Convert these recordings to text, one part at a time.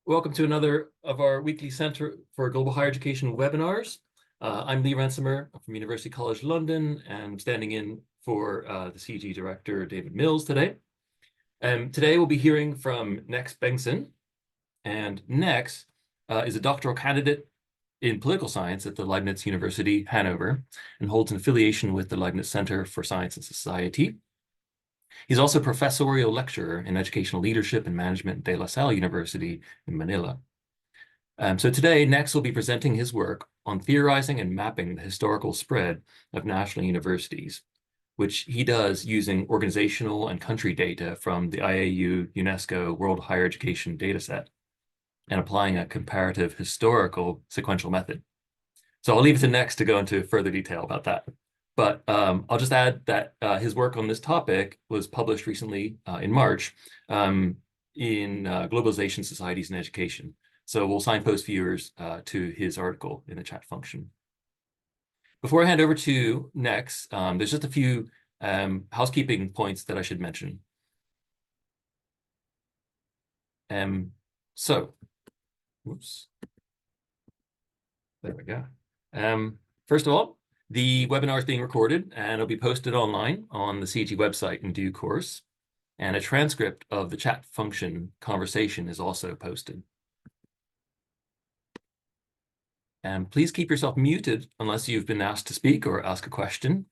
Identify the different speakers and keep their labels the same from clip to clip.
Speaker 1: Welcome to another of our weekly Centre for Global Higher Education webinars. I'm Lee Ransomer from University College London, and I'm standing in for the CG Director, David Mills, today. Today we'll be hearing from Nex Bengtson, and Nex is a doctoral candidate in political science at the Leibniz University, Hanover, and holds an affiliation with the Leibniz Center for Science and Society. He's also professorial lecturer in educational leadership and management at De La Salle University in Manila. So today, Nex will be presenting his work on theorizing and mapping the historical spread of national universities, which he does using organizational and country data from the IAU UNESCO World Higher Education Dataset and applying a comparative historical sequential method. So I'll leave it to Nex to go into further detail about that. But I'll just add that his work on this topic was published recently in March in Globalization, Societies, and Education. So we'll signpost viewers to his article in the chat function. Before I hand over to Nex, there's just a few housekeeping points that I should mention. Whoops. There we go. First of all, the webinar is being recorded and it'll be posted online on the CG website in due course. And a transcript of the chat function conversation is also posted. And please keep yourself muted unless you've been asked to speak or ask a question.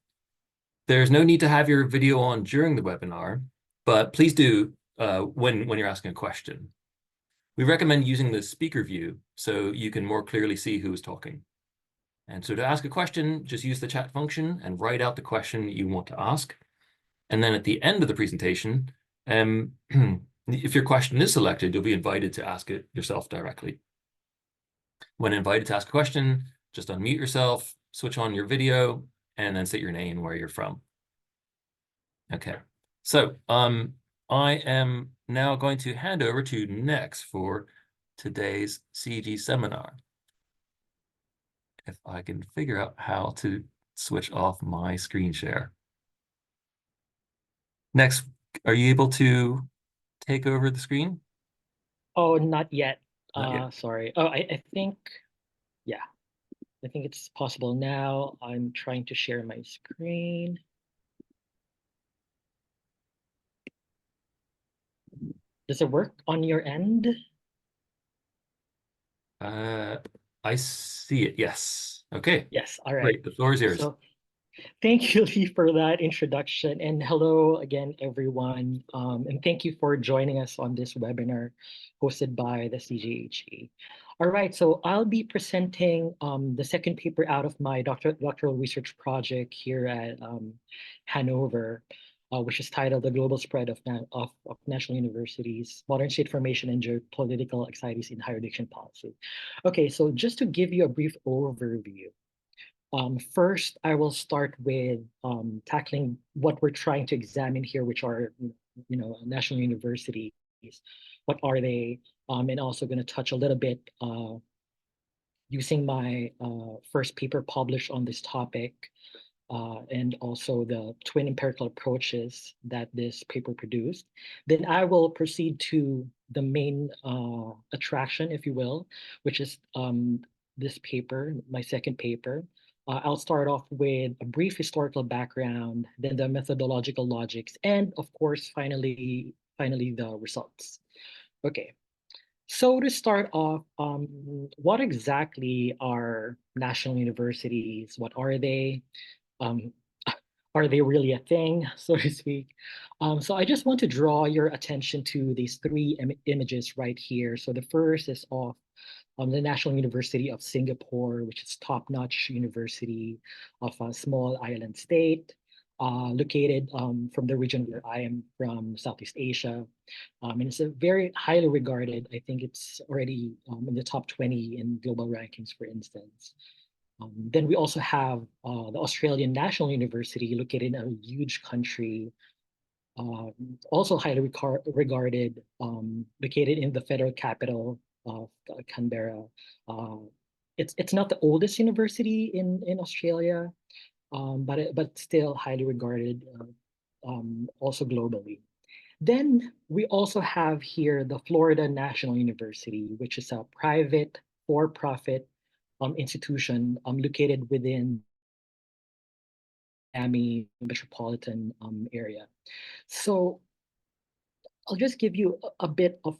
Speaker 1: There's no need to have your video on during the webinar, but please do when you're asking a question. We recommend using the speaker view so you can more clearly see who is talking. And so to ask a question, just use the chat function and write out the question you want to ask. And then at the end of the presentation, if your question is selected, you'll be invited to ask it yourself directly. When invited to ask a question, just unmute yourself, switch on your video, and then say your name and where you're from. Okay, so I am now going to hand over to Nex for today's CG seminar. If I can figure out how to switch off my screen share. Next, are you able to take over the screen?
Speaker 2: Oh, not yet.
Speaker 1: Not yet.
Speaker 2: Sorry. Oh, I think, yeah. I think it's possible now. I'm trying to share my screen. Does it work on your end?
Speaker 1: I see it, yes. Okay.
Speaker 2: Yes, all right.
Speaker 1: Great, the floor is yours.
Speaker 2: So, thank you, Lee, for that introduction. And hello again, everyone. And thank you for joining us on this webinar hosted by the CGHE. All right, so I'll be presenting the second paper out of my doctoral research project here at Hanover, which is titled The Global Spread of National Universities, Modern State Formation and Geopolitical Anxieties in Higher Education Policy. Okay, so just to give you a brief overview, first, I will start with tackling what we're trying to examine here, which are, national universities. What are they? And also going to touch a little bit using my first paper published on this topic, and also the twin empirical approaches that this paper produced. Then I will proceed to the main attraction, if you will, which is this paper, my second paper. I'll start off with a brief historical background, then the methodological logics, and of course, finally the results. Okay, so to start off, what exactly are national universities? What are they? Are they really a thing, so to speak? So I just want to draw your attention to these three images right here. So the first is of the National University of Singapore, which is top-notch university of a small island state, located from the region where I am from, Southeast Asia. And it's a very highly regarded, I think it's already in the top 20 in global rankings, for instance. Then we also have the Australian National University, located in a huge country, also highly regarded, located in the federal capital of Canberra. It's not the oldest university in Australia, but still highly regarded, also globally. Then we also have here the Florida National University, which is a private for-profit institution located within Miami metropolitan area. So I'll just give you a bit of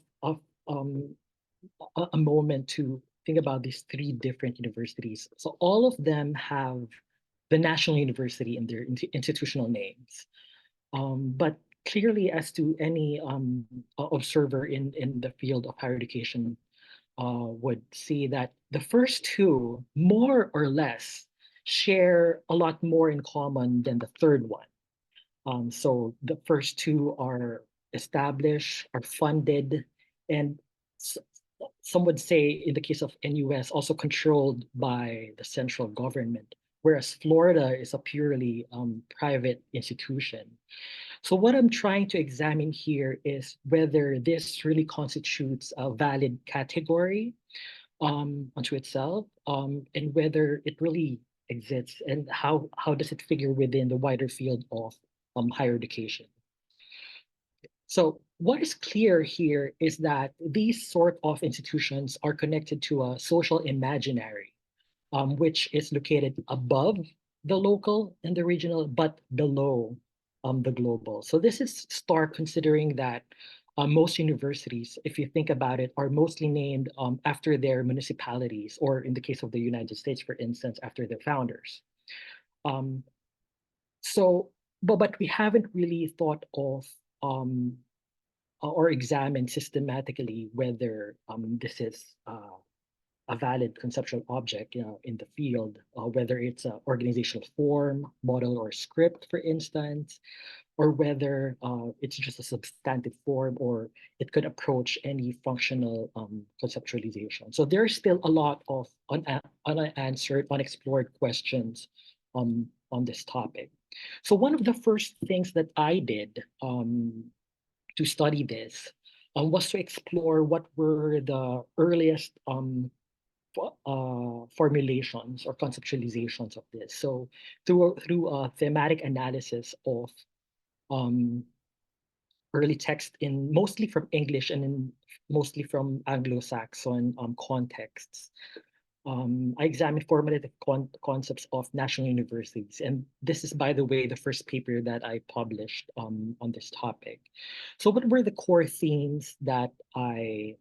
Speaker 2: um, a moment to think about these three different universities. So all of them have the national university in their institutional names. But clearly, as to any observer in the field of higher education would see that the first two, more or less, share a lot more in common than the third one. So the first two are established, are funded, and s- some would say, in the case of NUS, also controlled by the central government, whereas Florida is a purely private institution. So what I'm trying to examine here is whether this really constitutes a valid category unto itself, and whether it really exists, and how does it figure within the wider field of higher education. So what is clear here is that these sort of institutions are connected to a social imaginary, which is located above the local and the regional, but below the global. So this is stark considering that most universities, if you think about it, are mostly named after their municipalities, or in the case of the United States, for instance, after their founders. Um, so, but we haven't really thought of or examined systematically whether this is a valid conceptual object, in the field, whether it's an organizational form, model, or script, for instance, or whether it's just a substantive form, or it could approach any functional conceptualization. So there's still a lot of unanswered, unexplored questions on this topic. So one of the first things that I did to study this was to explore what were the earliest formulations or conceptualizations of this. So through a thematic analysis of um, early text in mostly from English and mostly from Anglo-Saxon contexts. I examined formative concepts of national universities. And this is, by the way, the first paper that I published on this topic. So what were the core themes that I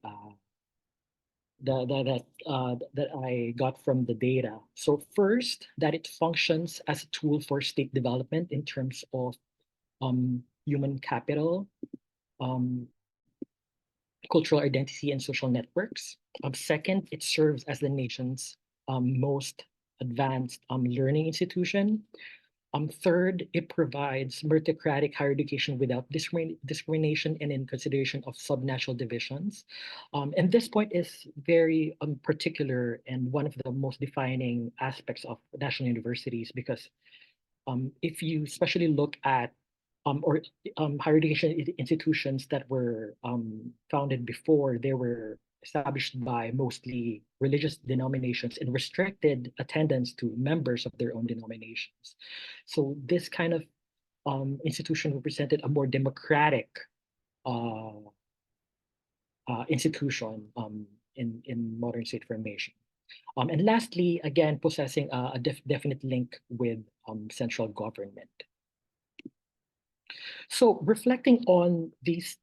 Speaker 2: got from the data? So first, that it functions as a tool for state development in terms of human capital, um, cultural identity, and social networks. Second, it serves as the nation's most advanced learning institution. Third, it provides meritocratic higher education without discrimination and in consideration of subnational divisions. And this point is very particular and one of the most defining aspects of national universities, because if you especially look at or higher education institutions that were founded before, they were established by mostly religious denominations and restricted attendance to members of their own denominations. So this kind of institution represented a more democratic uh, institution in modern state formation. And lastly, again, possessing a definite link with central government. So reflecting on these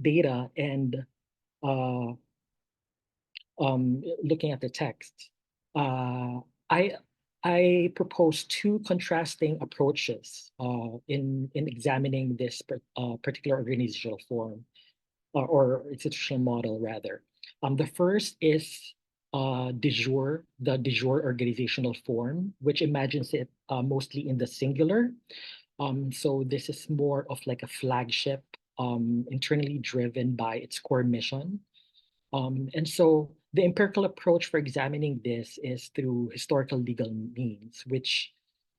Speaker 2: data and uh, looking at the text, uh, I I propose two contrasting approaches in examining this particular organizational form or institutional model rather. The first is the de jure organizational form, which imagines it mostly in the singular. So this is more of like a flagship, internally driven by its core mission. And so the empirical approach for examining this is through historical legal means, which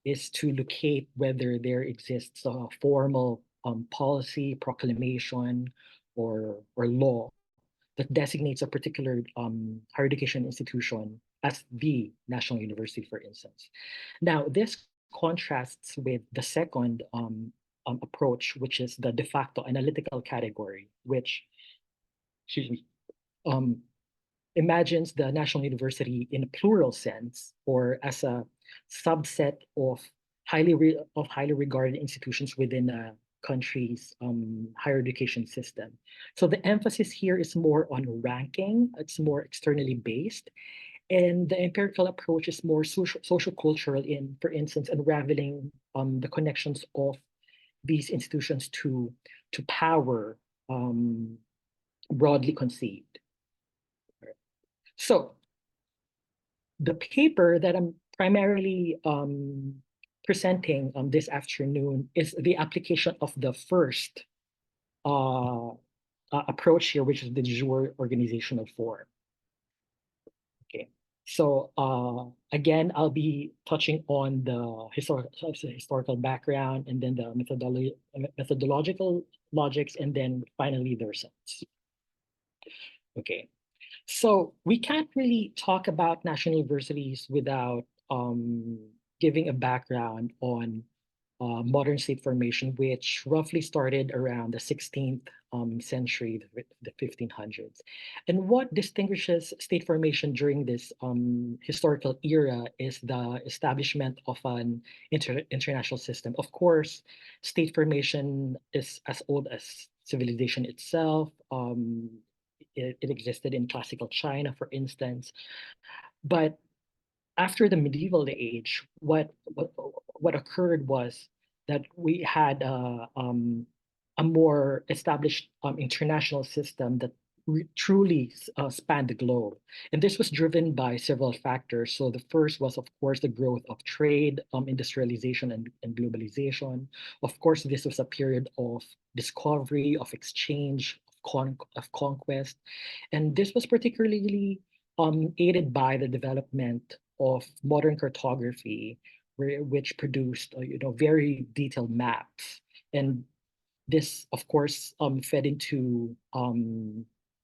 Speaker 2: is to locate whether there exists a formal policy, proclamation, or law that designates a particular higher education institution as the national university, for instance. Now, this contrasts with the second approach, which is the de facto analytical category, which, excuse me, um, imagines the national university in a plural sense or as a subset of highly regarded institutions within a country's higher education system. So the emphasis here is more on ranking. It's more externally based, and the empirical approach is more social cultural in, for instance, unraveling the connections of these institutions to power, um, broadly conceived. So the paper that I'm primarily presenting this afternoon is the application of the first approach here, which is the jure organizational form. Okay, so again, I'll be touching on the historical background and then the methodological logics, and then finally the results. Okay, so we can't really talk about national universities without giving a background on modern state formation, which roughly started around the 16th century, the 1500s. And what distinguishes state formation during this historical era is the establishment of an international system. Of course, state formation is as old as civilization itself. It existed in classical China, for instance. But after the medieval age, what occurred was that we had a more established international system that truly spanned the globe. And this was driven by several factors. So the first was, of course, the growth of trade, industrialization, and globalization. Of course, this was a period of discovery, of exchange, of conquest. And this was particularly aided by the development of modern cartography, which produced very detailed maps. And this, of course, fed into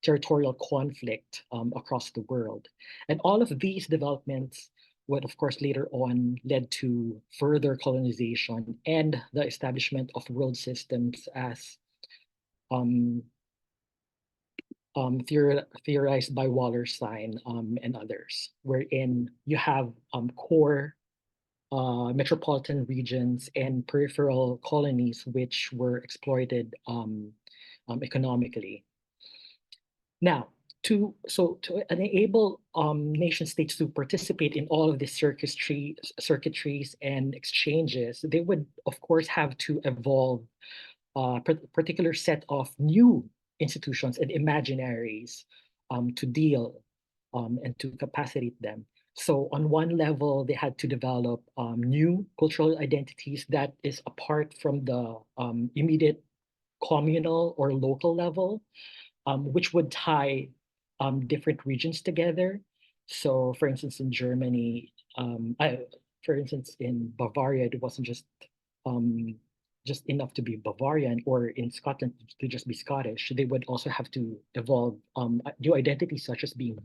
Speaker 2: territorial conflict across the world. And all of these developments would, of course, later on led to further colonization and the establishment of world systems as um, theorized by Wallerstein and others, wherein you have core metropolitan regions and peripheral colonies which were exploited economically. Now, to enable nation states to participate in all of these circuitries and exchanges, they would of course have to evolve a particular set of new institutions and imaginaries to deal and to capacitate them. So on one level, they had to develop new cultural identities that is apart from the immediate communal or local level, which would tie different regions together. So for instance, in Germany, for instance, in Bavaria, it wasn't just enough to be Bavarian, or in Scotland to just be Scottish. They would also have to evolve new identities such as being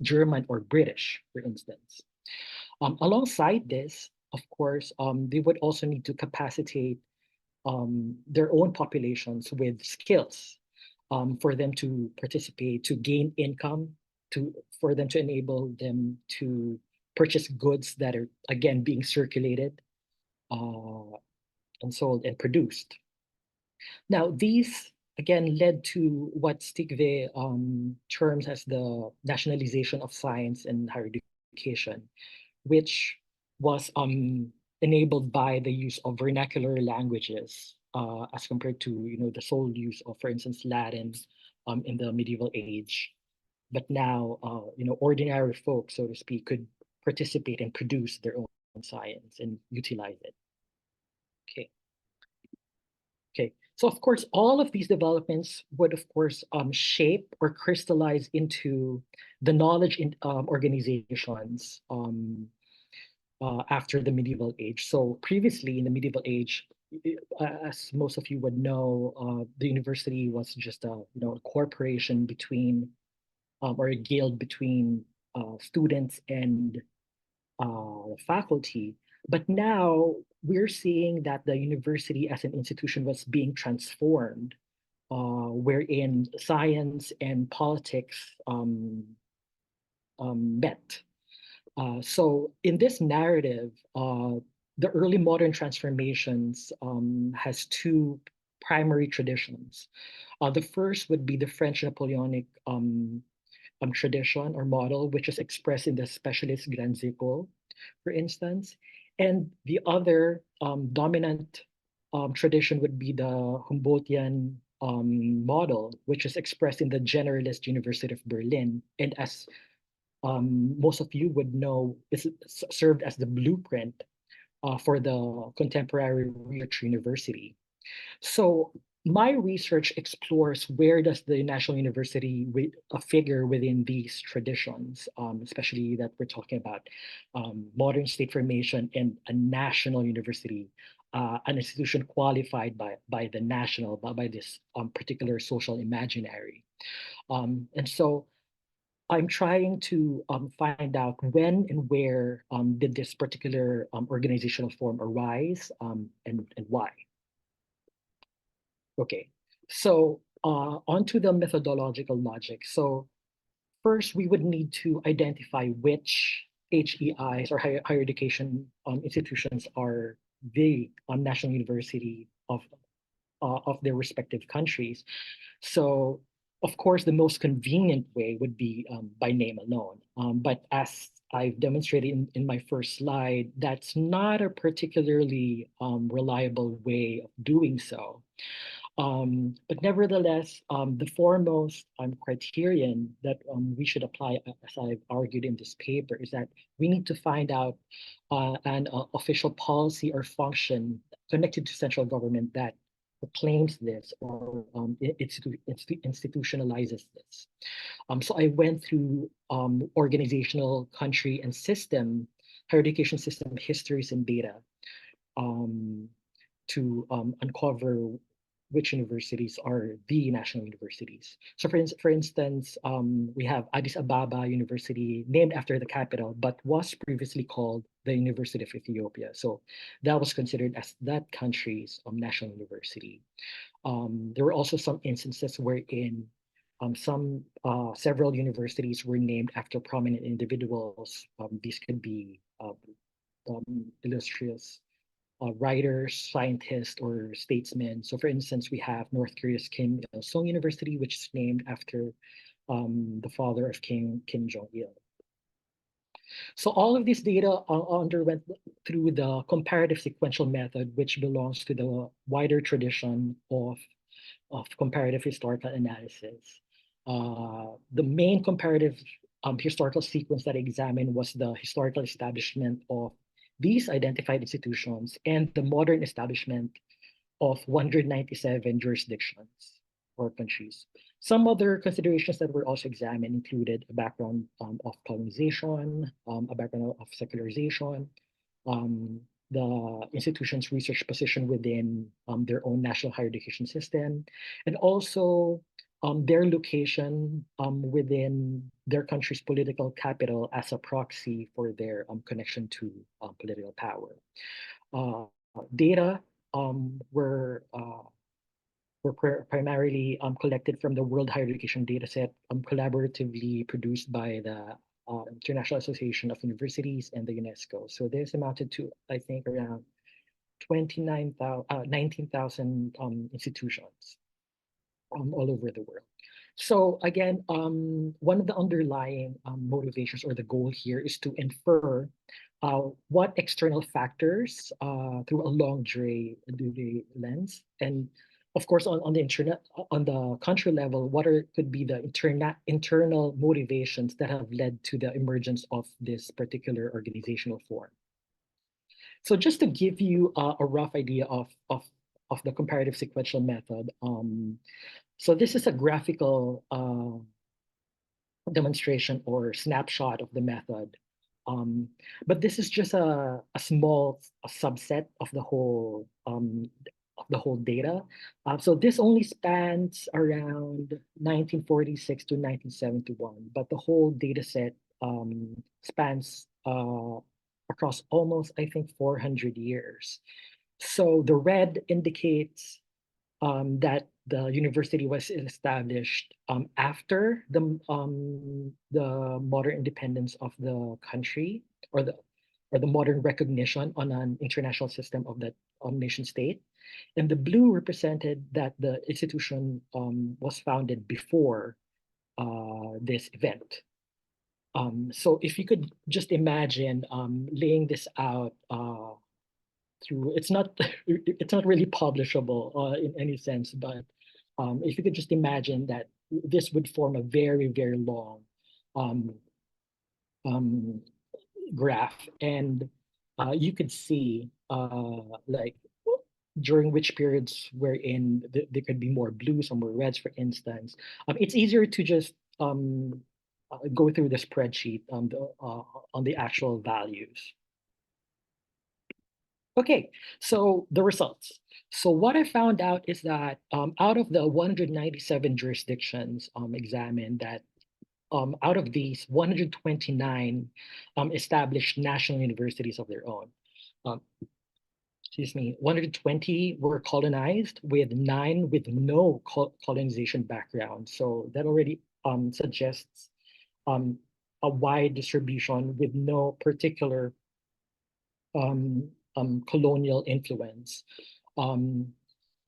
Speaker 2: German or British, for instance. Alongside this, of course, they would also need to capacitate their own populations with skills for them to participate, to gain income, for them to enable them to purchase goods that are again being circulated and sold and produced. Now, these again led to what Stigve terms as the nationalization of science and higher education, which was enabled by the use of vernacular languages as compared to the sole use of, for instance, Latin in the medieval age. But now, ordinary folk, so to speak, could participate and produce their own science and utilize it. Okay. Okay, so of course, all of these developments would, of course, shape or crystallize into the knowledge in organizations after the medieval age. So previously in the medieval age, as most of you would know, the university was just a a corporation between or a guild between students and faculty. But now we're seeing that the university as an institution was being transformed, wherein science and politics met. So in this narrative, the early modern transformations has two primary traditions. The first would be the French Napoleonic tradition or model, which is expressed in the Specialist Grand École, for instance. And the other dominant tradition would be the Humboldtian model, which is expressed in the Generalist University of Berlin. And as most of you would know, is served as the blueprint for the contemporary research university. So my research explores where does the National University figure within these traditions, especially that we're talking about modern state formation and a national university, an institution qualified by the national, by this particular social imaginary. And so I'm trying to find out when and where did this particular organizational form arise, and why. Okay, so onto the methodological logic. So first, we would need to identify which HEIs or higher education institutions are the national university of their respective countries. So, of course, the most convenient way would be by name alone. But as I've demonstrated in my first slide, that's not a particularly reliable way of doing so. But nevertheless, the foremost criterion that we should apply, as I've argued in this paper, is that we need to find out an official policy or function connected to central government that proclaims this or institutionalizes this. So I went through organizational, country, and system, higher education system histories and data um, to uncover which universities are the national universities. So for instance, we have Addis Ababa University, named after the capital, but was previously called the University of Ethiopia. So that was considered as that country's national university. There were also some instances wherein several universities were named after prominent individuals. These could be illustrious writers, scientists, or statesmen. So, for instance, we have North Korea's Kim Il Sung University, which is named after the father of Kim Jong Il. So, all of this data underwent through the comparative sequential method, which belongs to the wider tradition of comparative historical analysis. The main comparative historical sequence that I examined was the historical establishment of these identified institutions and the modern establishment of 197 jurisdictions or countries. Some other considerations that were also examined included a background of colonization, a background of secularisation, um, the institution's research position within their own national higher education system, and also their location within their country's political capital as a proxy for their connection to political power. Data were primarily collected from the World Higher Education Dataset, collaboratively produced by the International Association of Universities and the UNESCO. So this amounted to, I think, around 19,000 institutions all over the world. So again, one of the underlying motivations or the goal here is to infer what external factors through a long jure lens, and of course on the internet, on the country level, what could be the internal motivations that have led to the emergence of this particular organizational form. So just to give you a rough idea of the comparative sequential method, so this is a graphical demonstration or snapshot of the method. But this is just a small subset of the whole data. So this only spans around 1946 to 1971, but the whole data set spans across almost, I think, 400 years. So the red indicates that the university was established after the modern independence of the country, or the modern recognition on an international system of that nation state. And the blue represented that the institution was founded before this event. So if you could just imagine laying this out through, it's not really publishable in any sense, but if you could just imagine that this would form a very, very long um, um, graph, and you could see like during which periods wherein there could be more blues or more reds, for instance. It's easier to just go through the spreadsheet on the actual values. Okay, so the results. So what I found out is that out of the 197 jurisdictions examined, that out of these, 129 established national universities of their own. Um, 120 were colonized, with 9 with no colonization background. So that already suggests um, a wide distribution with no particular colonial influence. Um,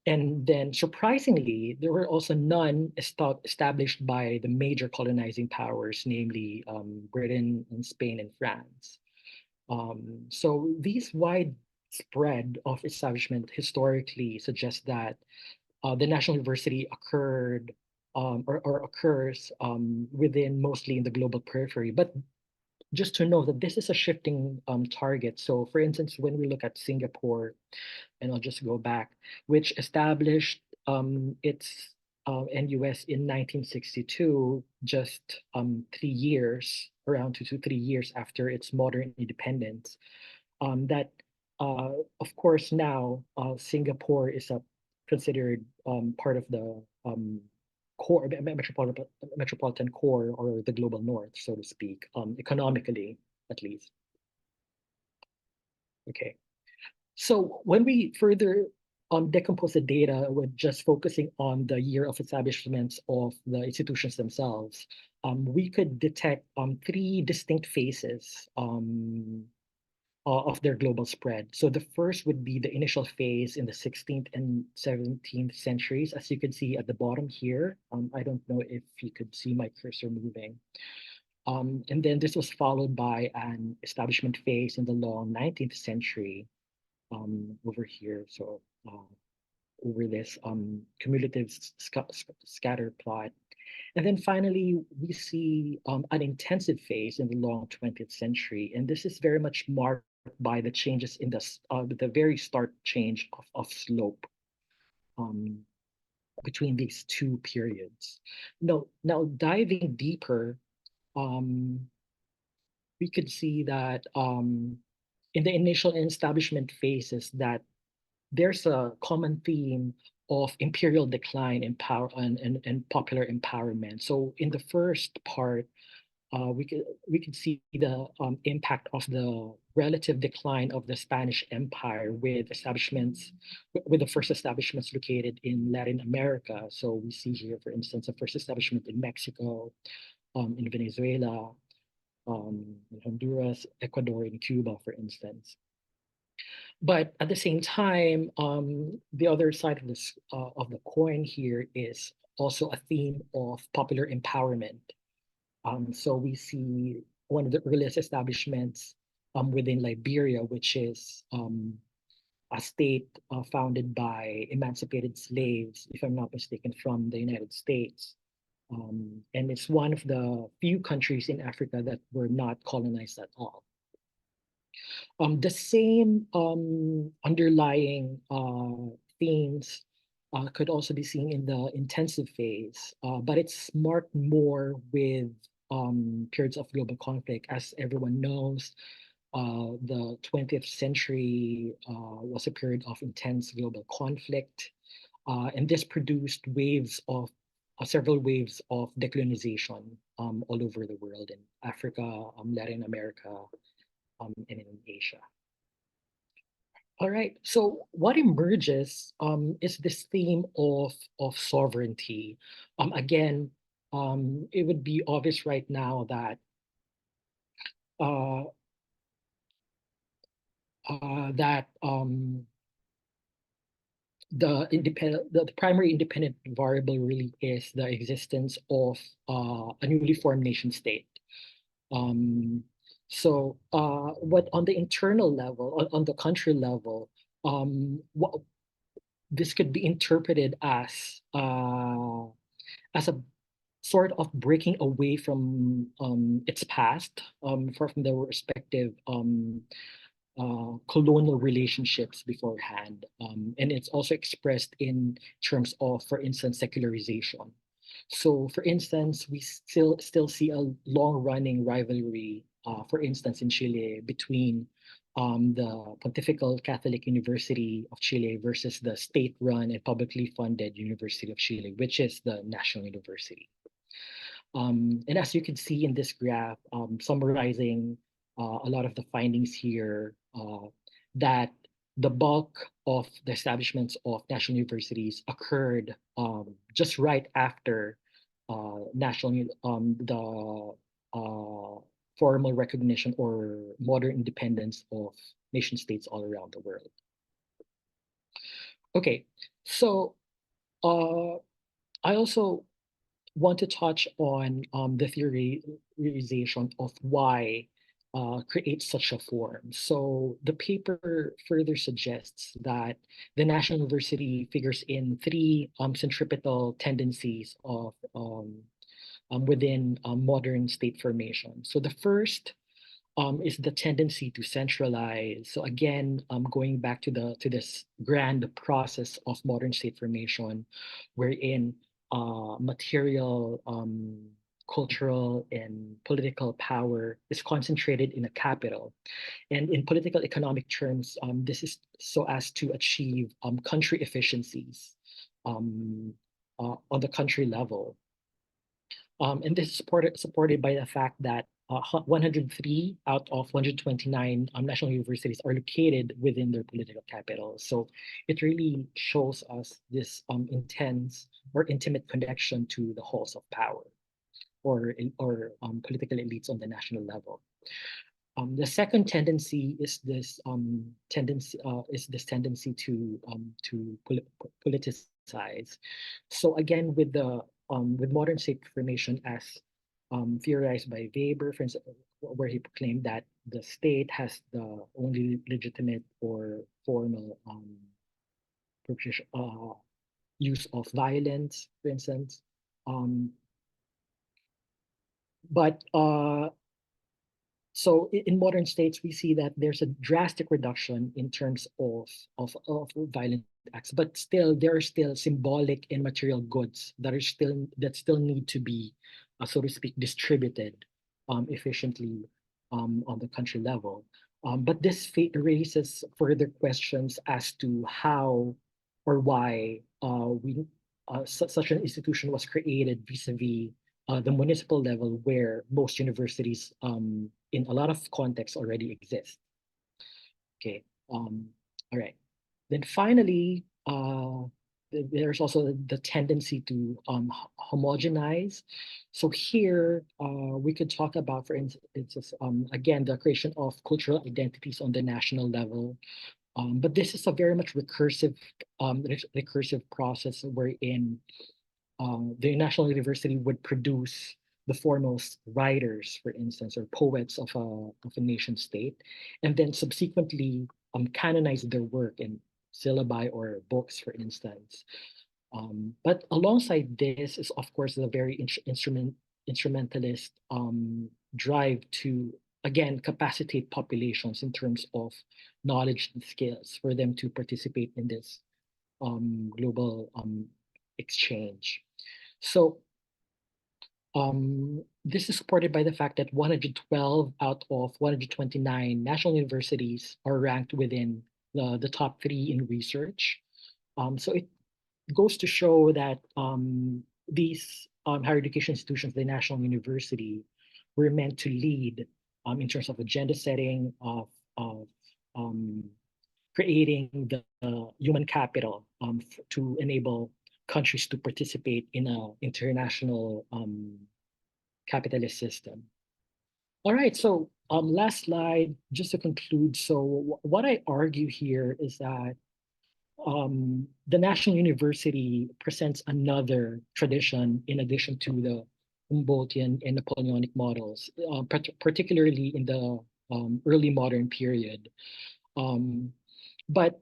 Speaker 2: and then surprisingly, there were also none established by the major colonizing powers, namely Britain and Spain and France. So these widespread of establishment historically suggest that the National University occurred or occurs within, mostly in the global periphery. But just to know that this is a shifting target. So for instance, when we look at Singapore, and I'll just go back, which established its NUS in 1962, just 3 years, around 2 to 3 years after its modern independence. That, of course, now Singapore is considered part of the core metropolitan core, or the global north, so to speak, economically at least. Okay. So when we further decompose the data with just focusing on the year of establishments of the institutions themselves, we could detect 3 distinct phases of their global spread. So the first would be the initial phase in the 16th and 17th centuries, as you can see at the bottom here. I don't know if you could see my cursor moving. And then this was followed by an establishment phase in the long 19th century, over here. So over this cumulative scatter plot. And then finally, we see an intensive phase in the long 20th century. And this is very much marked by the changes in the very stark change of slope between these 2 periods. Now diving deeper, we could see that in the initial establishment phases, that there's a common theme of imperial decline in power and popular empowerment. So in the first part, we could see the impact of the relative decline of the Spanish Empire, with the first establishments located in Latin America. So we see here, for instance, the first establishment in Mexico, in Venezuela, in Honduras, Ecuador, and Cuba, for instance. But at the same time, the other side of this of the coin here is also a theme of popular empowerment. So we see one of the earliest establishments within Liberia, which is a state founded by emancipated slaves, if I'm not mistaken, from the United States. And it's one of the few countries in Africa that were not colonized at all. The same underlying themes could also be seen in the intensive phase, but it's marked more with periods of global conflict. As everyone knows, the 20th century was a period of intense global conflict, and this produced several waves of decolonization all over the world, in Africa, Latin America, and in Asia. All right. So what emerges is this theme of sovereignty. Again, it would be obvious right now that uh, that the primary independent variable really is the existence of a newly formed nation state. Um, what on the internal level, on the country level, what this could be interpreted as a sort of breaking away from its past, from the respective colonial relationships beforehand. And it's also expressed in terms of, for instance, secularization. So, for instance, we still see a long-running rivalry, for instance, in Chile between the Pontifical Catholic University of Chile versus the state-run and publicly funded University of Chile, which is the national university. And as you can see in this graph, summarizing a lot of the findings here, that the bulk of the establishments of national universities occurred just right after the formal recognition or modern independence of nation states all around the world. Okay, so uh, I also want to touch on the theorization of why create such a form. So the paper further suggests that the National University figures in three centripetal tendencies of within modern state formation. So the first is the tendency to centralize. So again, going back to this grand process of modern state formation, wherein material, cultural, and political power is concentrated in a capital. And in political economic terms, this is so as to achieve country efficiencies on the country level. And this is supported by the fact that 103 out of 129 national universities are located within their political capital. So it really shows us this intense or intimate connection to the halls of power or political elites on the national level. The second tendency is this tendency to politicize. So again, with modern state formation as theorized by Weber, for instance, where he proclaimed that the state has the only legitimate or formal use of violence, for instance. But So in modern states, we see that there's a drastic reduction in terms of violent acts, but still there are still symbolic and material goods that still need to be, so to speak, distributed efficiently on the country level. But this raises further questions as to how or why such an institution was created vis-a-vis the municipal level where most universities in a lot of contexts already exist. Okay, all right. Then finally, there's also the tendency to homogenize. So here we could talk about, for instance, again, the creation of cultural identities on the national level. But this is a very much recursive process wherein the National University would produce the foremost writers, for instance, or poets of a nation state, and then subsequently canonize their work in syllabi or books, for instance. But alongside this is, of course, the very instrumentalist drive to, again, capacitate populations in terms of knowledge and skills for them to participate in this global exchange. So this is supported by the fact that 112 out of 129 national universities are ranked within the top three in research. So it goes to show that these higher education institutions, the national university, were meant to lead in terms of agenda setting, of um, creating the human capital to enable countries to participate in an international capitalist system. All right, so last slide, just to conclude. So what I argue here is that the National University presents another tradition in addition to the Humboldtian and Napoleonic models, particularly in the early modern period. Um, but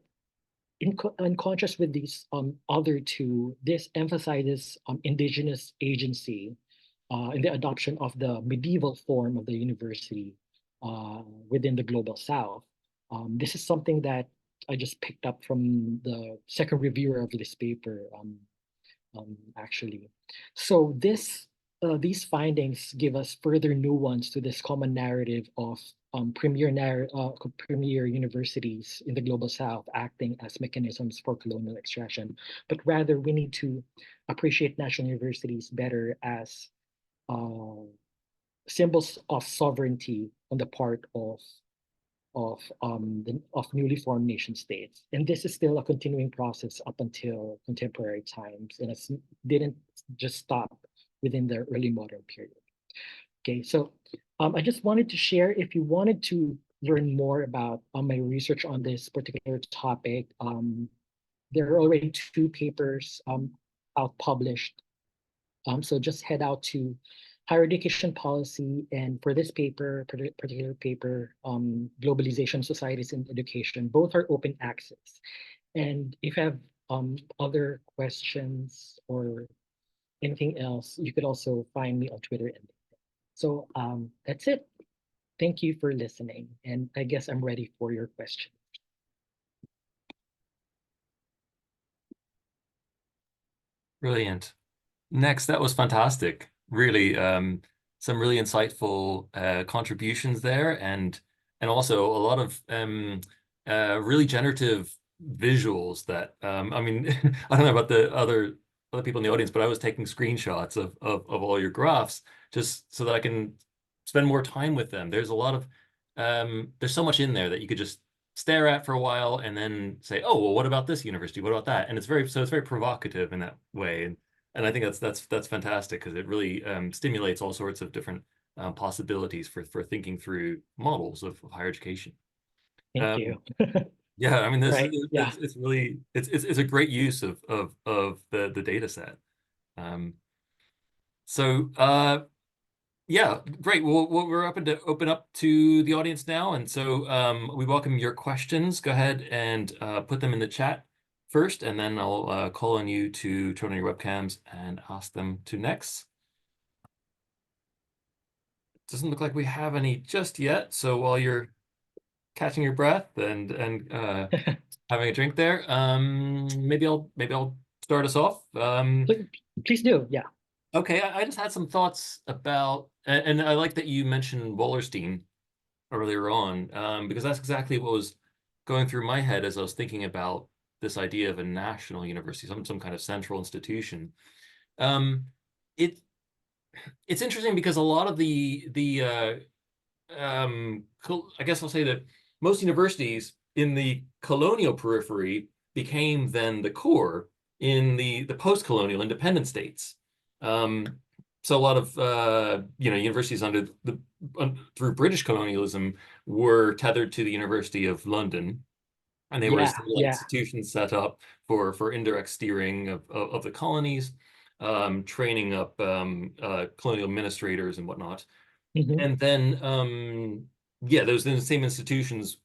Speaker 2: in contrast with these other two, this emphasizes indigenous agency in the adoption of the medieval form of the university within the global south. This is something that I just picked up from the second reviewer of this paper, actually. So these findings give us further nuance to this common narrative of premier universities in the global south acting as mechanisms for colonial extraction, but rather we need to appreciate national universities better as uh, symbols of sovereignty on the part of newly formed nation states. And this is still a continuing process up until contemporary times, and it didn't just stop within the early modern period. Okay, so I just wanted to share, if you wanted to learn more about my research on this particular topic, there are already two papers out published. So just head out to higher education policy, and for this paper, particular paper, globalization, societies, and education, both are open access. And if you have other questions or anything else, you could also find me on Twitter. And so that's it. Thank you for listening, and I guess I'm ready for your question.
Speaker 1: Brilliant. Next, that was fantastic. Really, some really insightful contributions there, and also a lot of really generative visuals that I mean, I don't know about the other people in the audience, but I was taking screenshots of all your graphs just so that I can spend more time with them. There's a lot of there's so much in there that you could just stare at for a while and then say, oh, well, what about this university? What about that? And it's very provocative in that way. And I think that's fantastic because it really stimulates all sorts of different possibilities for thinking through models of higher education.
Speaker 2: Thank
Speaker 1: Um,
Speaker 2: you.
Speaker 1: yeah, I mean, this
Speaker 2: Right. Yeah.
Speaker 1: it's really it's a great use of the data set. Um, so yeah, great. Well, we're open up to the audience now, and so we welcome your questions. Go ahead and put them in the chat first, and then I'll call on you to turn on your webcams and ask them to next. Doesn't look like we have any just yet. So while you're catching your breath and having a drink there, maybe I'll start us off.
Speaker 2: Please, please do. Yeah.
Speaker 1: Okay, I just had some thoughts about, and I like that you mentioned Wallerstein earlier on, because that's exactly what was going through my head as I was thinking about this idea of a national university, some kind of central institution. Um, it it's interesting because a lot of I guess I'll say that most universities in the colonial periphery became then the core in the post-colonial independent states. Um, so a lot of universities under through British colonialism were tethered to the University of London, and they were
Speaker 2: Yeah.
Speaker 1: satellite
Speaker 2: Yeah.
Speaker 1: institutions set up for indirect steering of the colonies, training up colonial administrators and whatnot.
Speaker 2: Hmm.
Speaker 1: And then yeah, those same institutions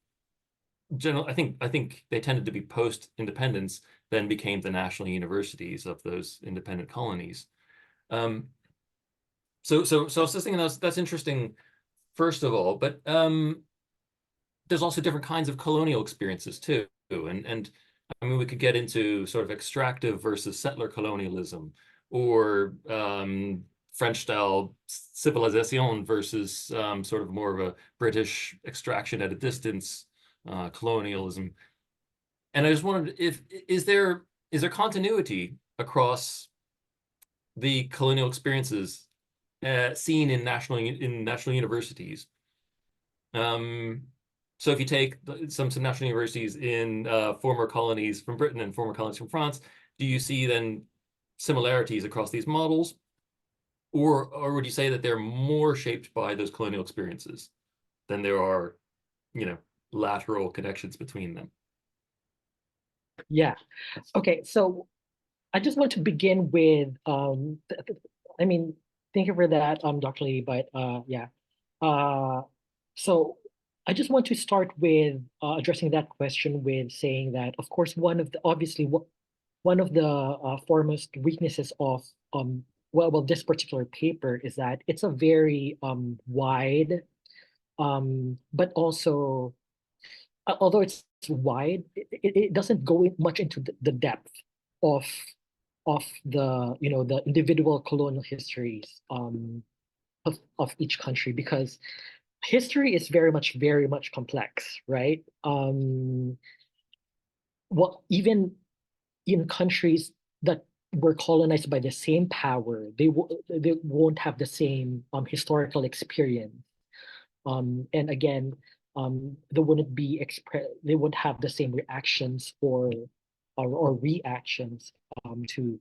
Speaker 1: I think they tended to be post-independence, then became the national universities of those independent colonies. Um, so I was just thinking that's interesting, first of all, but there's also different kinds of colonial experiences too. And I mean, we could get into sort of extractive versus settler colonialism, or French style civilisation versus sort of more of a British extraction at a distance colonialism. And I just wondered, if is there continuity across the colonial experiences seen in national universities? So if you take some national universities in former colonies from Britain and former colonies from France, do you see then similarities across these models? Or would you say that they're more shaped by those colonial experiences than there are, you know, lateral connections between them?
Speaker 2: Yeah. Okay. So I just want to begin with, I mean, thank you for that, Dr. Lee, but yeah. Uh, so I just want to start with addressing that question with saying that, of course, one of the foremost weaknesses of this particular paper is that it's a very wide, but also although it's wide, it doesn't go much into the depth of the the individual colonial histories of each country, because history is very much complex, right? Well, even in countries that were colonized by the same power, they won't have the same historical experience. And again, they wouldn't have the same reactions or reactions to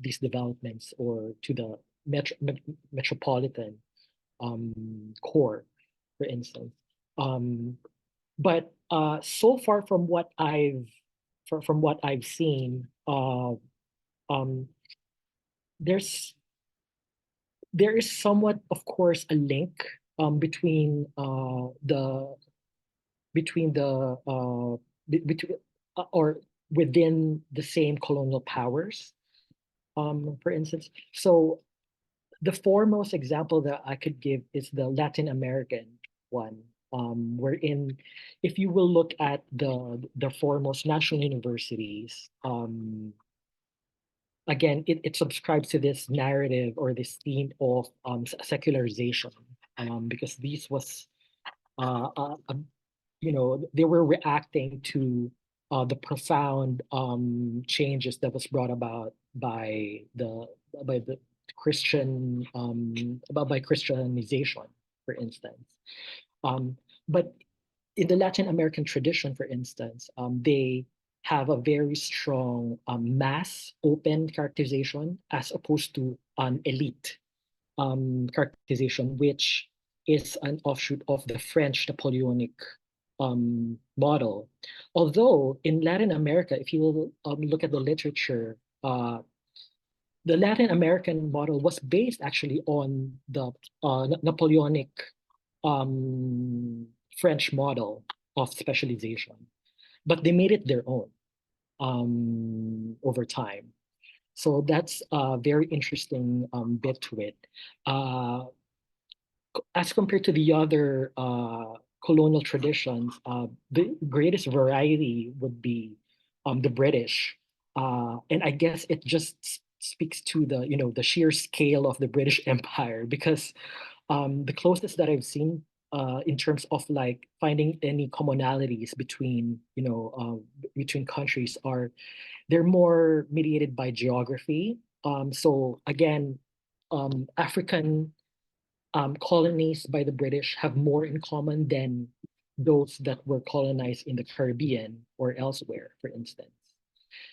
Speaker 2: these developments, or to the metropolitan core, for instance. Um, but so far from what I've seen, um, there's there is somewhat, of course, a link between the between or within the same colonial powers. For instance, so the foremost example that I could give is the Latin American one, wherein if you will look at the foremost national universities, again, it subscribes to this narrative or this theme of secularization, because these was they were reacting to the profound changes that was brought about by the by Christianization, for instance. But in the Latin American tradition, for instance, they have a very strong mass open characterization, as opposed to an elite characterization, which is an offshoot of the French Napoleonic model. Although in Latin America, if you will look at the literature, the Latin American model was based actually on the Napoleonic um, French model of specialization, but they made it their own over time. So that's a very interesting bit to it. Uh, as compared to the other colonial traditions, the greatest variety would be the British, and I guess it just speaks to the the sheer scale of the British Empire, because the closest that I've seen in terms of like finding any commonalities between between countries are they're more mediated by geography. So again, African colonies by the British have more in common than those that were colonized in the Caribbean or elsewhere, for instance.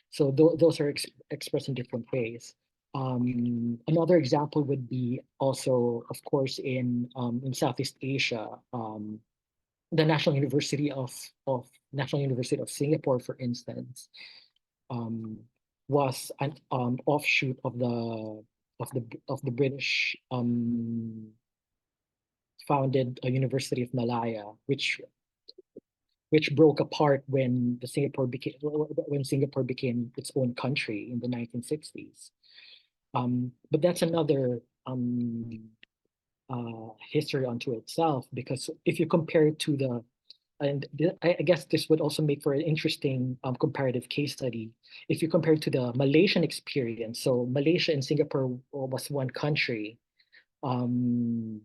Speaker 2: So those are expressed in different ways. Another example would be also, of course, in Southeast Asia, the National University of Singapore, for instance, um, was an offshoot of the British founded a University of Malaya, which broke apart when Singapore became its own country in the 1960s. But that's another history unto itself, because if you compare it to I guess this would also make for an interesting comparative case study. If you compare it to the Malaysian experience, so Malaysia and Singapore was one country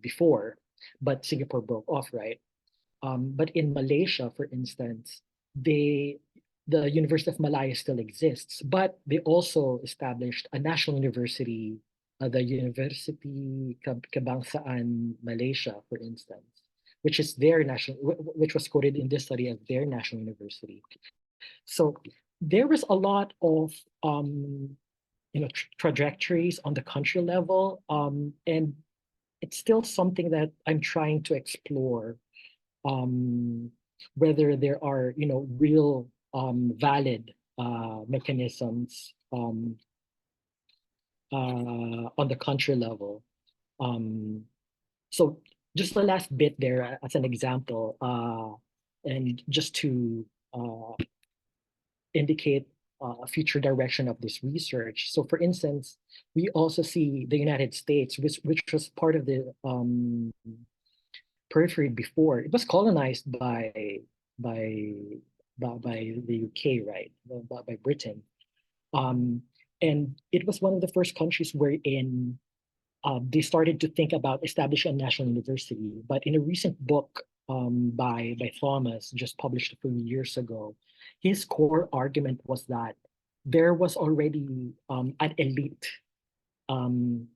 Speaker 2: before, but Singapore broke off, right? But in Malaysia, for instance, the University of Malaya still exists, but they also established a national university the University Kebangsaan Malaysia, for instance, which is their national, which was quoted in this study as their national university. So there was a lot of trajectories on the country level, and it's still something that I'm trying to explore, whether there are real valid mechanisms on the country level. So just the last bit there as an example, and just to indicate a future direction of this research. So for instance, we also see the United States, which was part of the periphery before. It was colonized by the UK, right? By Britain. And it was one of the first countries wherein they started to think about establishing a national university. But in a recent book by Thomas, just published a few years ago, his core argument was that there was already an elite, an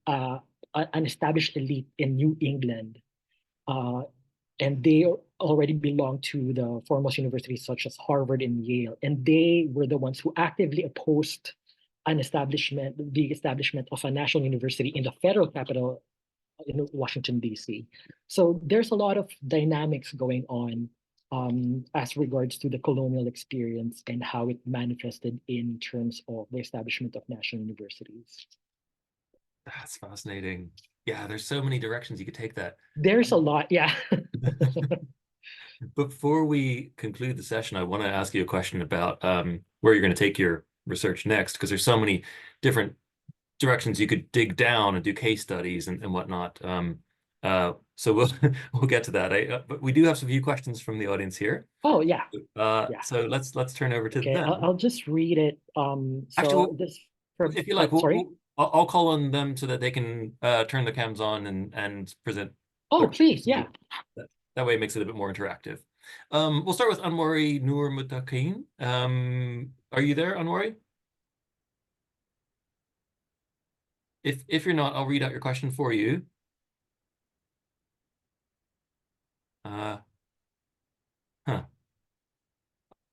Speaker 2: established elite in New England, uh, and they already belonged to the foremost universities such as Harvard and Yale, and they were the ones who actively opposed the establishment of a national university in the federal capital in Washington, D.C. So there's a lot of dynamics going on as regards to the colonial experience and how it manifested in terms of the establishment of national universities.
Speaker 1: That's fascinating. Yeah, there's so many directions you could take that.
Speaker 2: There's a lot, yeah.
Speaker 1: Before we conclude the session, I want to ask you a question about where you're going to take your research next, because there's so many different directions you could dig down and do case studies and whatnot. So we'll get to that. But we do have some few questions from the audience here.
Speaker 2: Oh yeah, yeah.
Speaker 1: So let's turn over to
Speaker 2: Okay,
Speaker 1: them.
Speaker 2: I'll just read it.
Speaker 1: Actually,
Speaker 2: So this for
Speaker 1: if you like,
Speaker 2: sorry.
Speaker 1: I'll call on them so that they can turn the cams on and present.
Speaker 2: Oh, please, yeah.
Speaker 1: That way it makes it a bit more interactive. We'll start with Anwari Noor Mutakin. Are you there, Anwari? If you're not, I'll read out your question for you. Huh.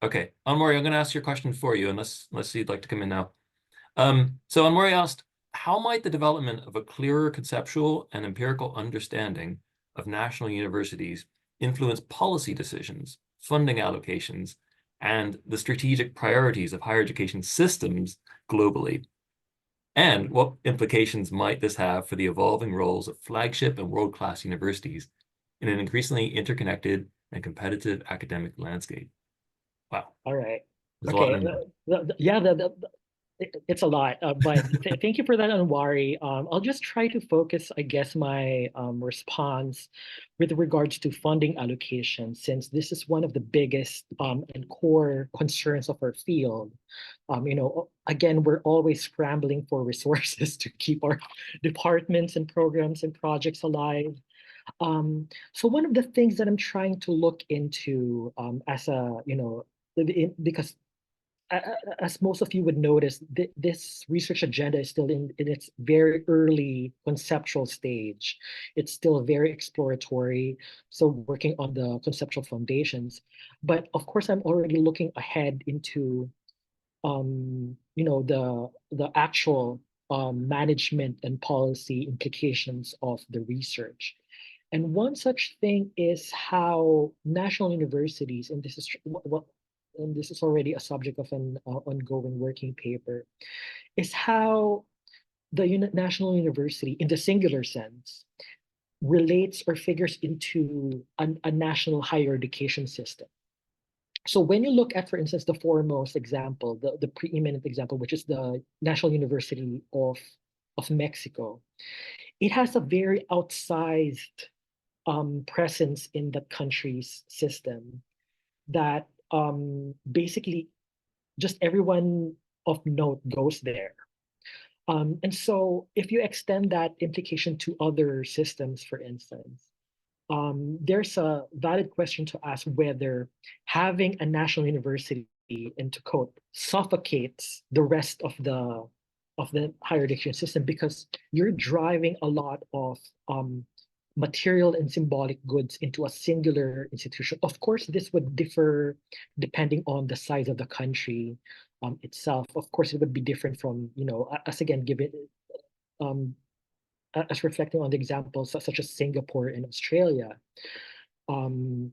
Speaker 1: Okay, Anwari, I'm going to ask your question for you, unless you'd like to come in now. So Anwari asked, how might the development of a clearer conceptual and empirical understanding of national universities influence policy decisions, funding allocations, and the strategic priorities of higher education systems globally? And what implications might this have for the evolving roles of flagship and world-class universities in an increasingly interconnected and competitive academic landscape? Wow.
Speaker 2: All right.
Speaker 1: There's a lot
Speaker 2: Okay.
Speaker 1: in there.
Speaker 2: Yeah, it's a lot, but thank you for that, Anwari. I'll just try to focus, I guess, my response with regards to funding allocation, since this is one of the biggest and core concerns of our field. Again, we're always scrambling for resources to keep our departments and programs and projects alive. So one of the things that I'm trying to look into as a, because as most of you would notice, this research agenda is still in its very early conceptual stage. It's still very exploratory, so working on the conceptual foundations. But of course, I'm already looking ahead into, the actual management and policy implications of the research. And one such thing is how national universities, and this is what and this is already a subject of an ongoing working paper, is how the national university, in the singular sense, relates or figures into a national higher education system. So when you look at, for instance, the foremost example, the preeminent example, which is the National University of Mexico, it has a very outsized presence in the country's system that basically just everyone of note goes there. And so if you extend that implication to other systems, for instance, there's a valid question to ask whether having a national university, and to quote, suffocates the rest of the of the higher education system, because you're driving a lot of material and symbolic goods into a singular institution. Of course, this would differ depending on the size of the country itself. Of course, it would be different from, as again, given um, as reflecting on the examples such as Singapore and Australia. Um,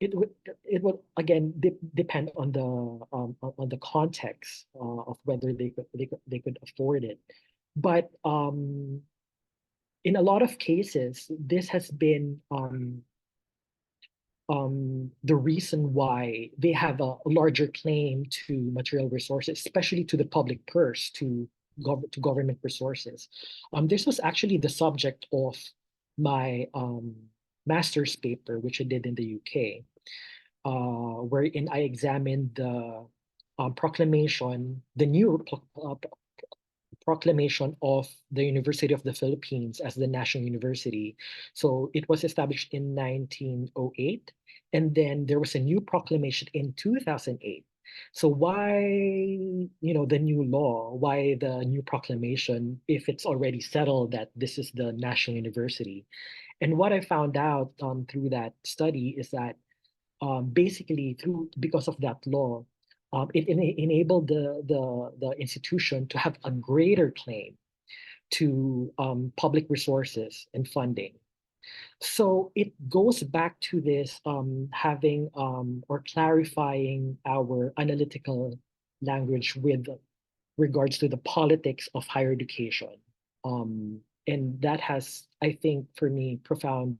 Speaker 2: it would again depend on the context of whether they could afford it, but in a lot of cases this has been the reason why they have a larger claim to material resources, especially to the public purse, to government resources. This was actually the subject of my master's paper, which I did in the UK, wherein I examined the proclamation, the new proclamation of the University of the Philippines as the national university. So it was established in 1908, and then there was a new proclamation in 2008. So why, the new law? Why the new proclamation if it's already settled that this is the national university? And what I found out through that study is that basically because of that law, it enabled the institution to have a greater claim to public resources and funding. So it goes back to this having or clarifying our analytical language with regards to the politics of higher education. And that has, I think, for me, profound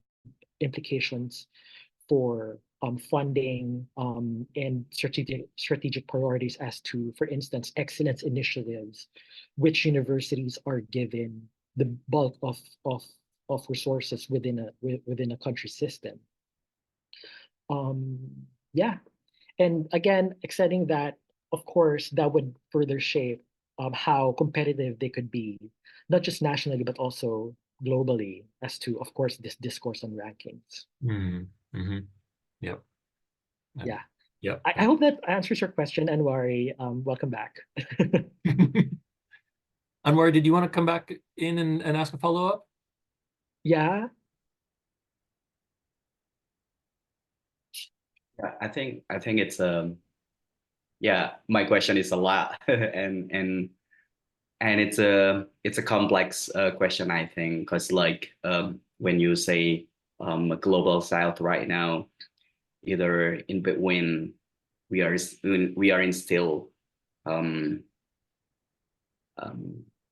Speaker 2: implications for funding and strategic priorities as to, for instance, excellence initiatives, which universities are given the bulk of resources within a country system. Um, yeah, and again, extending that, of course, that would further shape how competitive they could be, not just nationally but also globally, as to, of course, this discourse on rankings.
Speaker 1: Mm-hmm. Yep.
Speaker 2: Yeah.
Speaker 1: Yep.
Speaker 2: I hope that answers your question, Anwari. Welcome back.
Speaker 1: Anwar, did you want to come back in and ask a follow-up?
Speaker 2: Yeah.
Speaker 3: Yeah, I think it's yeah, my question is a lot and it's a complex question, I think, because like when you say a global south right now, either in between we are in still um,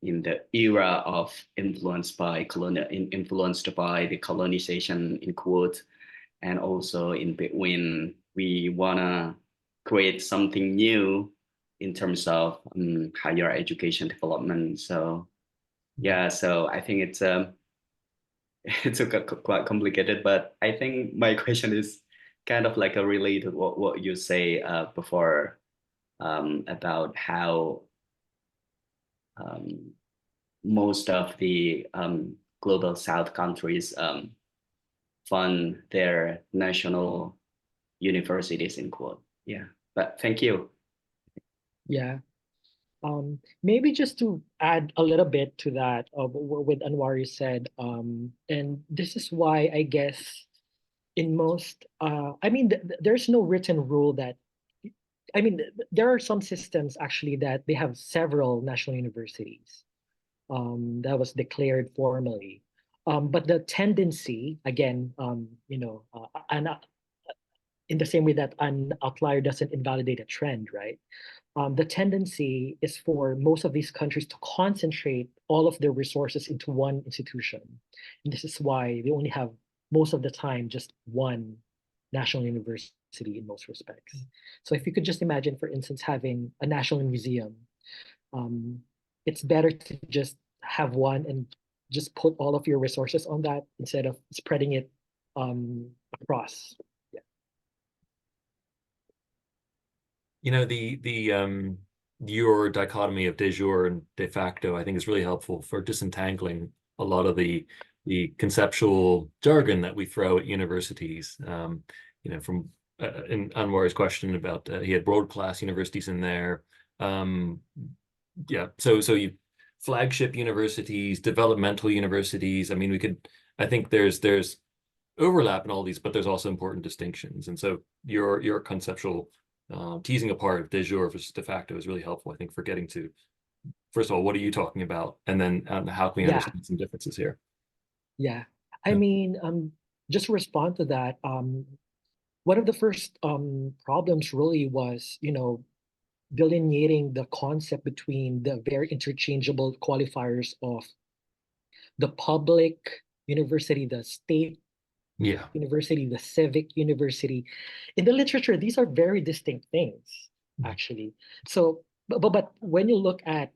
Speaker 3: in the era of influenced by the colonization in quote, and also in between we wanna create something new in terms of higher education development. So yeah, so I think it's it's quite complicated, but I think my question is kind of like a related what you say before about how um, most of the global South countries fund their national universities in quote. Yeah, but thank you.
Speaker 2: Yeah. Maybe just to add a little bit to that of what Anwari said, and this is why I guess in most, I mean, there's no written rule that, I mean, there are some systems actually that they have several national universities that was declared formally. But the tendency, again, in the same way that an outlier doesn't invalidate a trend, right? The tendency is for most of these countries to concentrate all of their resources into one institution. And this is why they only have, most of the time, just one national university in most respects. So if you could just imagine, for instance, having a national museum, um, it's better to just have one and just put all of your resources on that instead of spreading it across. Yeah.
Speaker 1: The your dichotomy of de jure and de facto, I think, is really helpful for disentangling a lot of the conceptual jargon that we throw at universities. From in Anwar's question about he had world-class universities in there. Yeah. So you flagship universities, developmental universities. I mean, I think there's overlap in all these, but there's also important distinctions. And so your conceptual teasing apart of de jure versus de facto is really helpful, I think, for getting to, first of all, what are you talking about? And then how can we
Speaker 2: Yeah,
Speaker 1: understand some differences here?
Speaker 2: yeah. I
Speaker 1: Yeah.
Speaker 2: mean, just to respond to that, one of the first problems really was, delineating the concept between the very interchangeable qualifiers of the public university, the state
Speaker 1: Yeah.
Speaker 2: university, the civic university. In the literature, these are very distinct things, actually. So, but when you look at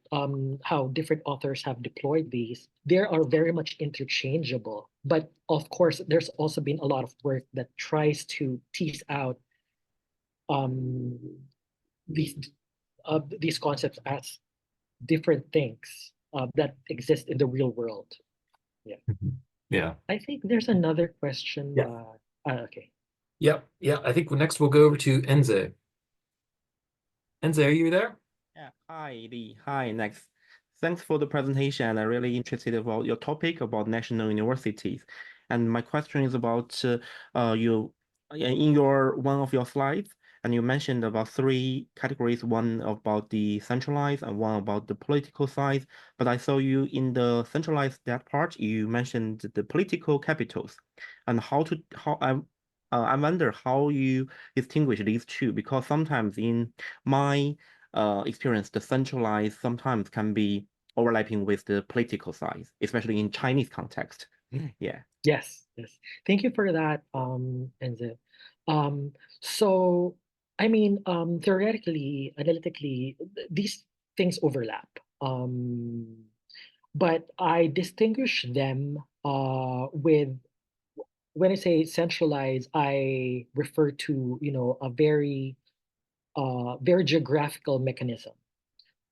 Speaker 2: how different authors have deployed these, they are very much interchangeable. But of course, there's also been a lot of work that tries to tease out um, these these concepts as different things that exist in the real world. Yeah.
Speaker 1: Mhm. Yeah.
Speaker 2: I think there's another question.
Speaker 1: Yeah.
Speaker 2: Okay.
Speaker 1: Yeah. Yeah. I think next we'll go over to Enze. Enze, are you there?
Speaker 4: Yeah, hi Lee. Hi, next. Thanks for the presentation. I'm really interested about your topic about national universities. And my question is about you in your one of your slides, and you mentioned about three categories, one about the centralized and one about the political side. But I saw you in the centralized that part, you mentioned the political capitals and I wonder how you distinguish these two, because sometimes in my experience, the centralized sometimes can be overlapping with the political side, especially in Chinese context. Yeah.
Speaker 2: Yes, yes. Thank you for that, Enze. Um, so, I mean, theoretically, analytically, these things overlap. But I distinguish them with when I say centralized, I refer to, a very geographical mechanism,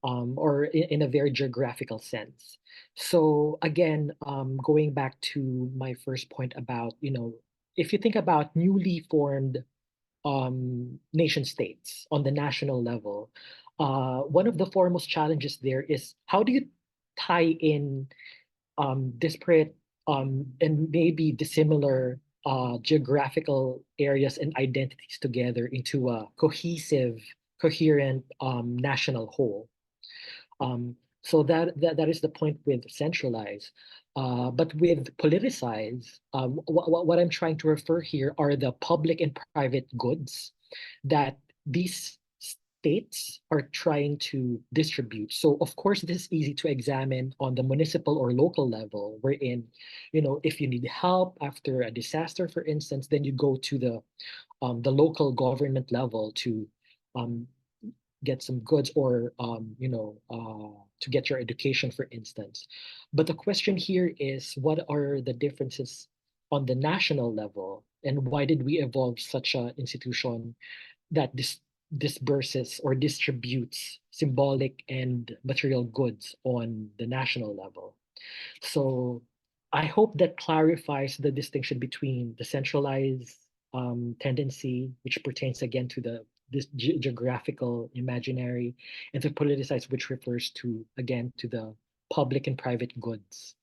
Speaker 2: or in a very geographical sense. So again, going back to my first point about, if you think about newly formed nation states on the national level, one of the foremost challenges there is how do you tie in disparate and maybe dissimilar geographical areas and identities together into a cohesive, coherent national whole. So that is the point with centralized. But with politicized, what I'm trying to refer here are the public and private goods that these states are trying to distribute. So of course, this is easy to examine on the municipal or local level, wherein, if you need help after a disaster, for instance, then you go to the local government level to um, get some goods or to get your education, for instance. But the question here is, what are the differences on the national level, and why did we evolve such an institution that disburses or distributes symbolic and material goods on the national level? So I hope that clarifies the distinction between the centralized tendency, which pertains again to this geographical imaginary, and the politicized, which refers to, again, to the public and private goods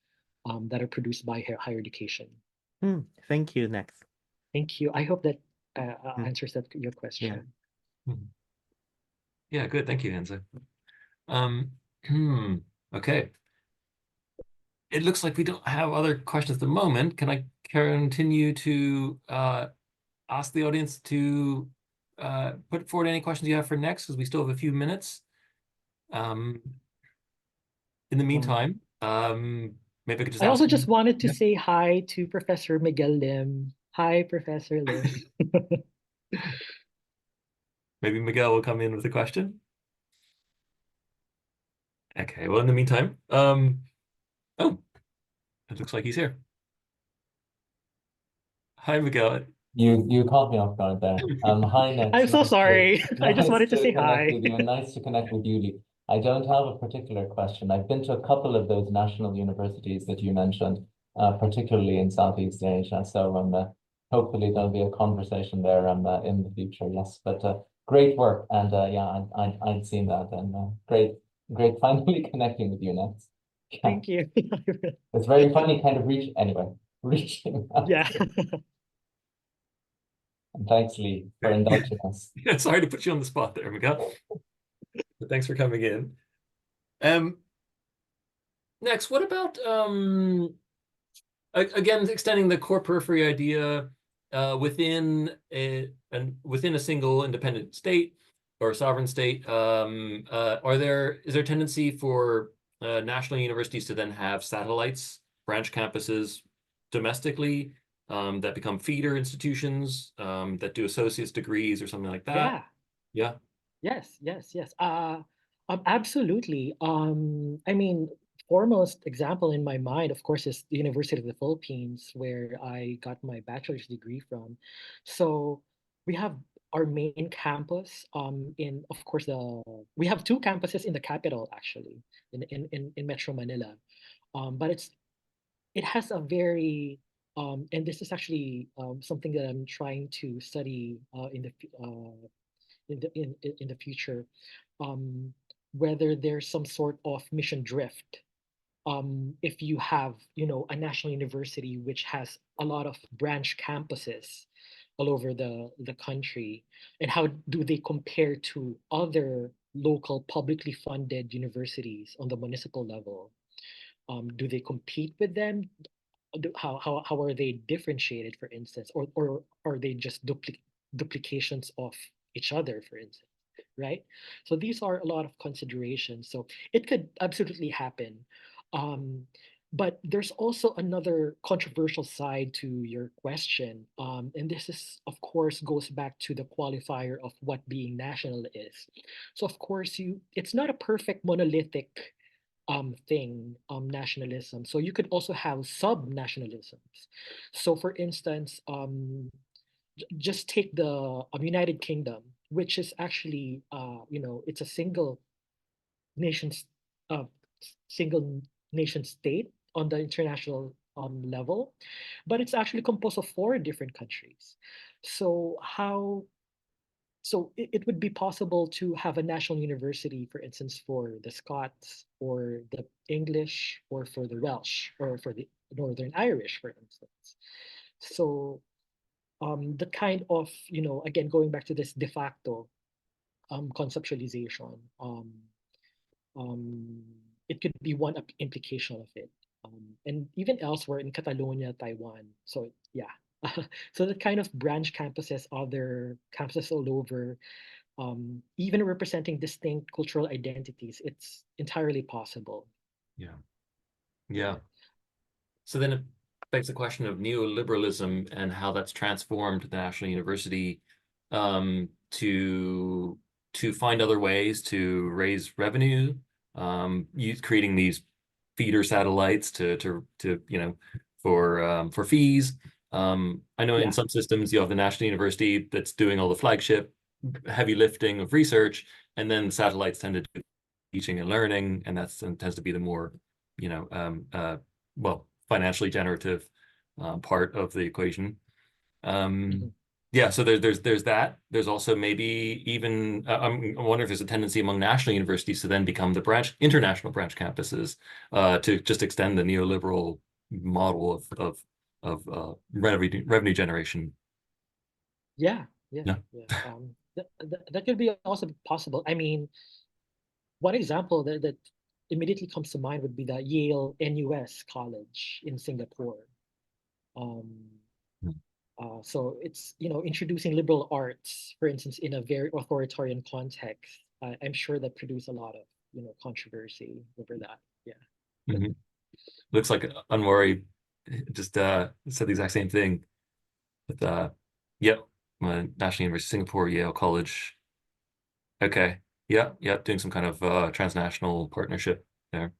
Speaker 2: that are produced by higher education.
Speaker 4: Thank you. Next.
Speaker 2: Thank you. I hope that answers your
Speaker 4: Yeah.
Speaker 2: question.
Speaker 1: Yeah, good. Thank you, Enze. Okay. It looks like we don't have other questions at the moment. Can I continue to ask the audience to put forward any questions you have for next, because we still have a few minutes. In the meantime, maybe I could just
Speaker 2: I
Speaker 1: ask
Speaker 2: also just wanted to
Speaker 1: Yeah.
Speaker 2: say hi to Professor Miguel Lim. Hi, Professor Lim.
Speaker 1: Maybe Miguel will come in with a question. Okay, well, in the meantime, oh, it looks like he's here. Hi, Miguel.
Speaker 5: You caught me off guard there. Hi, Next.
Speaker 2: I'm so sorry. I just wanted to say
Speaker 5: connect
Speaker 2: hi.
Speaker 5: with you and nice to connect with you, Lee. I don't have a particular question. I've been to a couple of those national universities that you mentioned, particularly in Southeast Asia. So hopefully there'll be a conversation there in the future. Yes, but great work, and yeah, I'd seen that, and great Great finally connecting with you next. Yeah.
Speaker 2: Thank you.
Speaker 5: It's very funny kind of reaching out.
Speaker 2: Yeah.
Speaker 5: And thanks, Lee, for indulging us.
Speaker 1: Yeah, sorry to put you on the spot there, Miguel. But thanks for coming in. Next, what about again extending the core periphery idea within a single independent state or sovereign state? Is there a tendency for national universities to then have satellites, branch campuses domestically that become feeder institutions that do associate's degrees or something like that?
Speaker 2: Yeah.
Speaker 1: Yeah.
Speaker 2: Yes. Absolutely. I mean, foremost example in my mind, of course, is the University of the Philippines, where I got my bachelor's degree from. So we have our main campus of course, we have two campuses in the capital, actually, in Metro Manila. But it has a very and this is actually something that I'm trying to study in the future, um, whether there's some sort of mission drift. If you have, a national university which has a lot of branch campuses all over the country, and how do they compare to other local publicly funded universities on the municipal level? Do they compete with them? How are they differentiated, for instance, or are they just duplications of each other, for instance, right? So these are a lot of considerations. So it could absolutely happen. um, but there's also another controversial side to your question, and this is, of course, goes back to the qualifier of what being national is. So of course, it's not a perfect monolithic thing, nationalism. So you could also have sub-nationalisms. So for instance, just take the United Kingdom, which is actually, it's a nation, uh, single nation state on the international level, but it's actually composed of four different countries. So it would be possible to have a national university, for instance, for the Scots or the English or for the Welsh or for the Northern Irish, for instance. So the kind of, again, going back to this de facto conceptualization, um, it could be one implication of it. And even elsewhere in Catalonia, Taiwan. So yeah. So the kind of branch campuses, other campuses all over, even representing distinct cultural identities, it's entirely possible.
Speaker 1: Yeah. So then it begs the question of neoliberalism and how that's transformed the National University to find other ways to raise revenue, creating these feeder satellites for fees. I know in some systems you have the National University that's doing all the flagship heavy lifting of research, and then the satellites tend to do teaching and learning, and that tends to be the more, financially generative part of the equation. Yeah, so there's that. There's also maybe even I wonder if there's a tendency among national universities to then become the international branch campuses to just extend the neoliberal model of revenue generation.
Speaker 2: Yeah. That could be also possible. I mean, one example that immediately comes to mind would be the Yale NUS College in Singapore. So it's, introducing liberal arts, for instance, in a very authoritarian context. I'm sure that produced a lot of, controversy over that. Yeah.
Speaker 1: Looks like Anwari just said the exact same thing. But yep, National University of Singapore, Yale College. Okay. Yeah, doing some kind of transnational partnership there.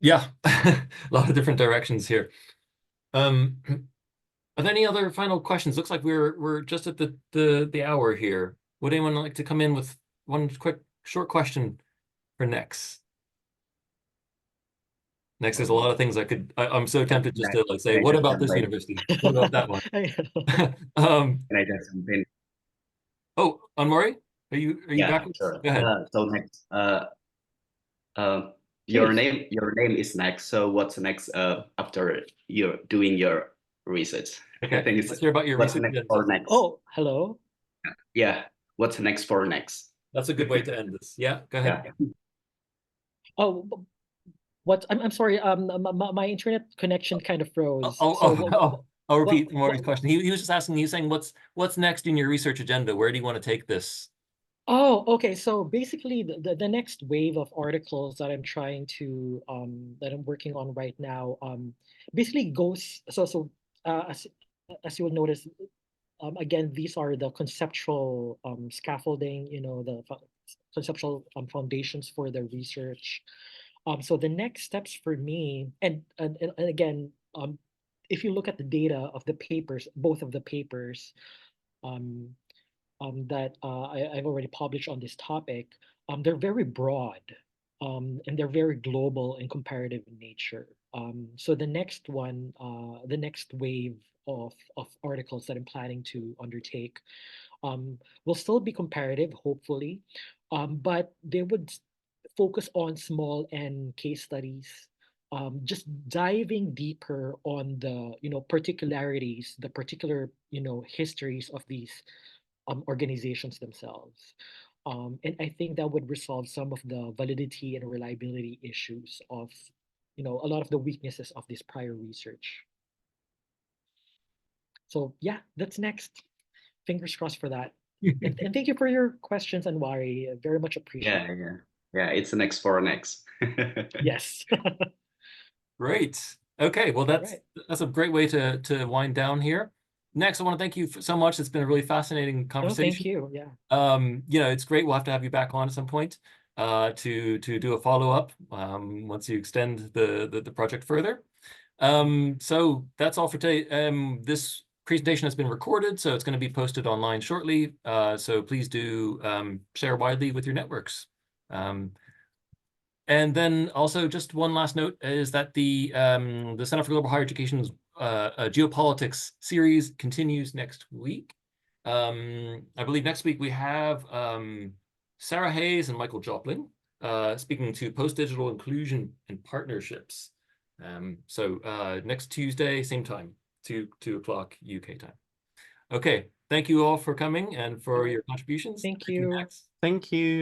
Speaker 1: Yeah, a lot of different directions here. Are there any other final questions? Looks like we're just at the hour here. Would anyone like to come in with one quick short question for next? Next, there's a lot of things I'm so tempted just to say, what about this university? What about that one?
Speaker 3: Can I just jump in?
Speaker 1: Oh, Anmari, Are you
Speaker 3: Yeah,
Speaker 1: backwards?
Speaker 3: sure.
Speaker 1: Go ahead.
Speaker 3: So next,
Speaker 2: Please.
Speaker 3: your name is next. So what's next after you're doing your research?
Speaker 1: Okay,
Speaker 3: I think it's
Speaker 1: let's hear about your
Speaker 3: what's
Speaker 1: research.
Speaker 3: next for next.
Speaker 2: Oh, hello.
Speaker 3: Yeah, what's next for next?
Speaker 1: That's a good way to end this. Yeah, go ahead.
Speaker 3: Yeah.
Speaker 2: Oh, what? I'm sorry. My internet connection kind of froze.
Speaker 1: I'll,
Speaker 2: So
Speaker 1: I'll repeat
Speaker 2: what-
Speaker 1: Maury's question. He was just asking, he's saying, what's next in your research agenda? Where do you want to take this?
Speaker 2: Oh, okay. So basically, the next wave of articles that I'm trying to that I'm working on right now basically goes as you will notice, again, these are the conceptual scaffolding, the conceptual foundations for the research. So the next steps for me, and again, if you look at the data of the papers, both of the papers, um, that I've already published on this topic, they're very broad, and they're very global and comparative in nature. So the next one, the next wave of articles that I'm planning to undertake, will still be comparative, hopefully, but they would focus on small and case studies, just diving deeper on the particularities, the particular histories of these organizations themselves. And I think that would resolve some of the validity and reliability issues of, a lot of the weaknesses of this prior research. So yeah, that's next. Fingers crossed for that. And thank you for your questions, Anwari. Very much appreciate it.
Speaker 3: Yeah. It's the next for next.
Speaker 2: Yes.
Speaker 1: Great. Okay, well,
Speaker 2: Right.
Speaker 1: that's a great way to wind down here. Next, I want to thank you so much. It's been a really fascinating
Speaker 2: No,
Speaker 1: conversation.
Speaker 2: thank you. Yeah.
Speaker 1: It's great. We'll have to have you back on at some point to do a follow-up once you extend the project further. So that's all for today. This presentation has been recorded, so it's going to be posted online shortly. So please do share widely with your networks. And then also just one last note is that the Center for Global Higher Education's geopolitics series continues next week. I believe next week we have Sarah Hayes and Michael Joplin speaking to post-digital inclusion and partnerships. So next Tuesday, same time, 2 o'clock UK time. Okay, thank you all for coming and for your contributions.
Speaker 2: Thank you.
Speaker 1: Max.
Speaker 4: Thank you.